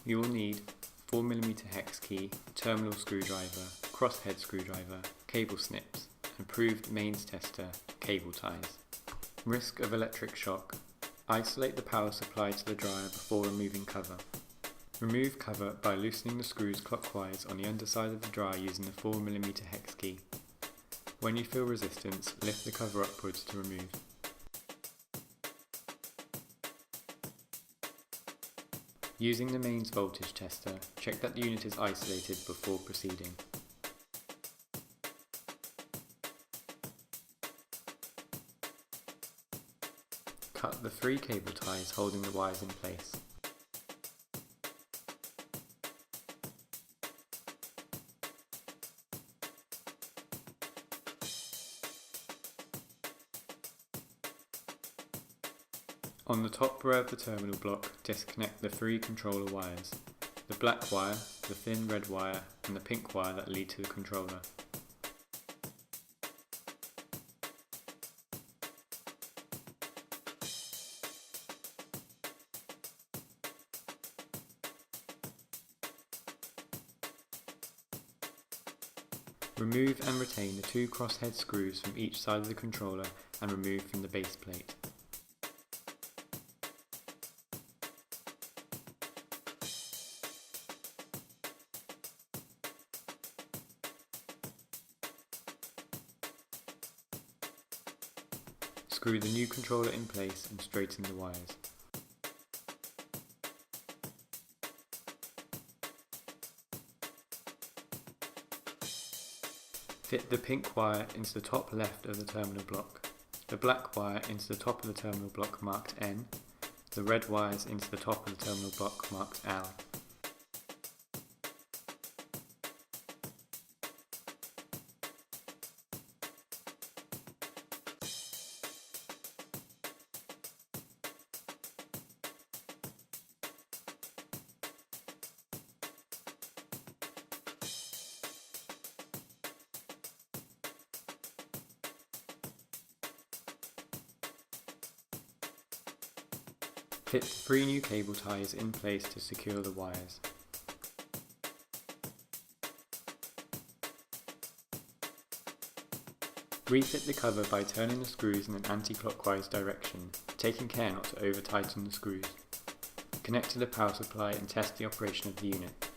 You will need 4mm hex key, terminal screwdriver, crosshead screwdriver, cable snips, and approved mains tester cable ties. Risk of electric shock. Isolate the power supply to the dryer before removing cover. Remove cover by loosening the screws clockwise on the underside of the dryer using the 4mm hex key. When you feel resistance, lift the cover upwards to remove. Using the mains voltage tester, check that the unit is isolated before proceeding. Cut the 3 cable ties holding the wires in place. On the top row of the terminal block, disconnect the 3 controller wires, the black wire, the thin red wire, and the pink wire that lead to the controller. Remove and retain the 2 crosshead screws from each side of the controller and remove from the base plate. Screw the new controller in place and straighten the wires. Fit the pink wire into the top left of the terminal block, the black wire into the top of the terminal block marked N, the red wires into the top of the terminal block marked L. Fit 3 new cable ties in place to secure the wires. Refit the cover by turning the screws in an anti-clockwise direction, taking care not to over-tighten the screws. Connect to the power supply and test the operation of the unit.